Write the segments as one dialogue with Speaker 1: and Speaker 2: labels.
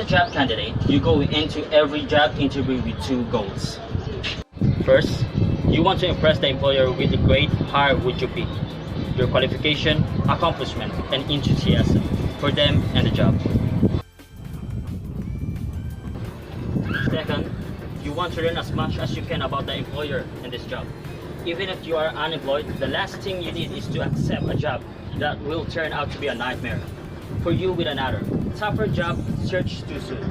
Speaker 1: job candidate, you go into every job interview with two goals. First, you want to impress the employer with a great hire would you be, your qualification, accomplishment, and enthusiasm for them and the job. Second, you want to learn as much as you can about the employer and this job. Even if you are unemployed, the last thing you need is to accept a job that will turn out to be a nightmare for you with another tougher job search too soon.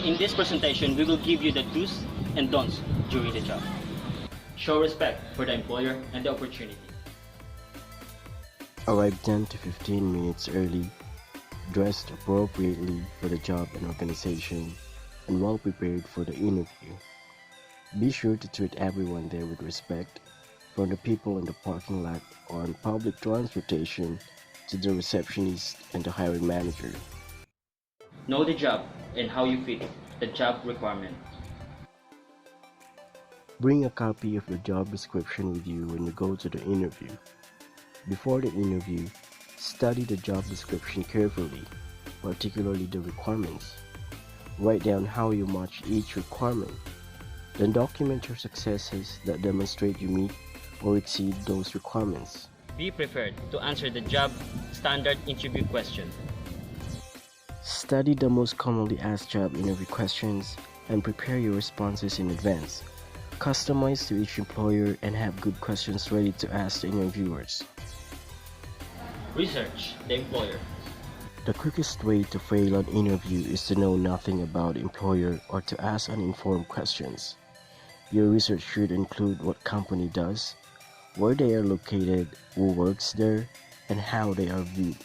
Speaker 1: In this presentation, we will give you the do's and don'ts during the job. Show respect for the employer and the opportunity.
Speaker 2: Arrive 10 to 15 minutes early, dressed appropriately for the job and organization, and well prepared for the interview. Be sure to treat everyone there with respect, from the people in the parking lot or on public transportation to the receptionist and the hiring manager.
Speaker 1: Know the job and how you fit the job requirement.
Speaker 2: Bring a copy of your job description with you when you go to the interview. Before the interview, study the job description carefully, particularly the requirements. Write down how you match each requirement. Then document your successes that demonstrate you meet or exceed those requirements.
Speaker 1: Be prepared to answer the job standard interview question.
Speaker 2: Study the most commonly asked job interview questions and prepare your responses in advance. Customize to each employer and have good questions ready to ask the interviewers.
Speaker 1: Research the employer.
Speaker 2: The quickest way to fail an interview is to know nothing about the employer or to ask uninformed questions. Your research should include what company does, where they are located, who works there, and how they are viewed.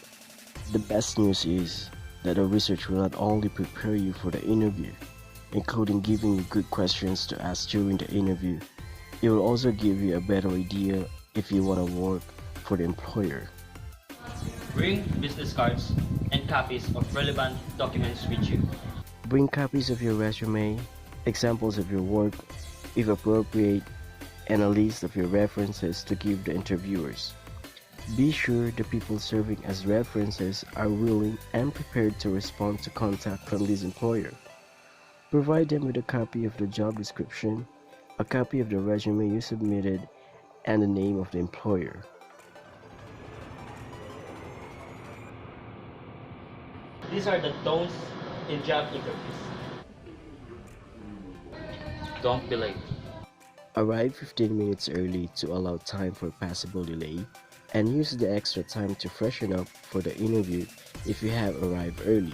Speaker 2: The best news is that the research will not only prepare you for the interview, including giving you good questions to ask during the interview, it will also give you a better idea if you want to work for the employer.
Speaker 1: Bring business cards and copies of relevant documents with you.
Speaker 2: Bring copies of your resume, examples of your work, if appropriate, and a list of your references to give the interviewers. Be sure the people serving as references are willing and prepared to respond to contact from this employer. Provide them with a copy of the job description, a copy of the resume you submitted, and the name of the employer.
Speaker 1: These are the don'ts in job interviews. Don't be late.
Speaker 2: Arrive 15 minutes early to allow time for possible delay, and use the extra time to freshen up for the interview if you have arrived early.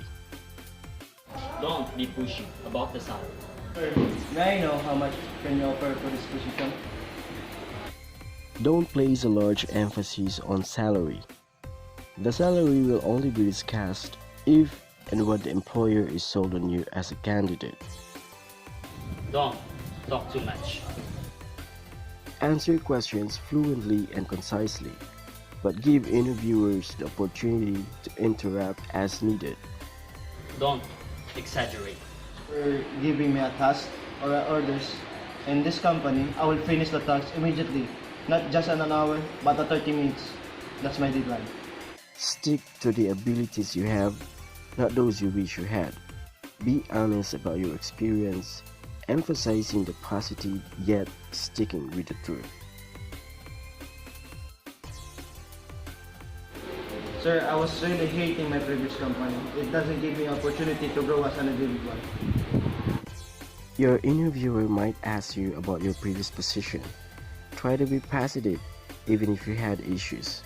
Speaker 1: Don't be pushy about the salary.
Speaker 3: Sir, may I know how much can you offer for this position?
Speaker 2: Don't place a large emphasis on salary. The salary will only be discussed if and when the employer is sold on you as a candidate.
Speaker 1: Don't talk too much.
Speaker 2: Answer questions fluently and concisely, but give interviewers the opportunity to interrupt as needed.
Speaker 1: Don't exaggerate.
Speaker 3: For giving me a task or orders in this company, I will finish the task immediately, not just in an hour, but at 30 minutes. That's my deadline.
Speaker 2: Stick to the abilities you have, not those you wish you had. Be honest about your experience, emphasizing the positive yet sticking with the truth.
Speaker 3: Sir, I was really hating my previous company. It doesn't give me opportunity to grow as an individual.
Speaker 2: Your interviewer might ask you about your previous position. Try to be positive, even if you had issues.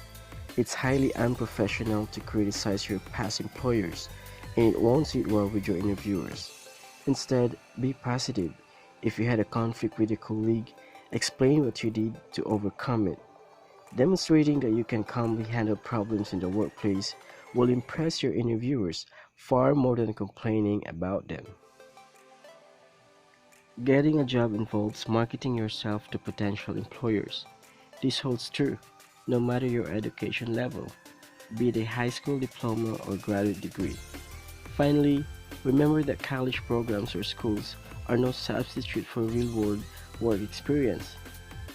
Speaker 2: It's highly unprofessional to criticize your past employers, and it won't sit well with your interviewers. Instead, be positive. If you had a conflict with a colleague, explain what you did to overcome it. Demonstrating that you can calmly handle problems in the workplace will impress your interviewers far more than complaining about them. Getting a job involves marketing yourself to potential employers. This holds true no matter your education level, be it a high school diploma or graduate degree. Finally, remember that college programs or schools are no substitute for real-world work experience.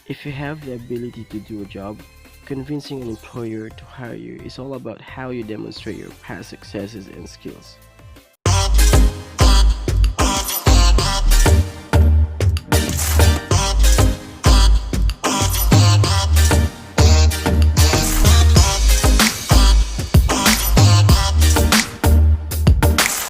Speaker 2: If you have the ability to do a job, convincing an employer to hire you is all about how you demonstrate your past successes and skills.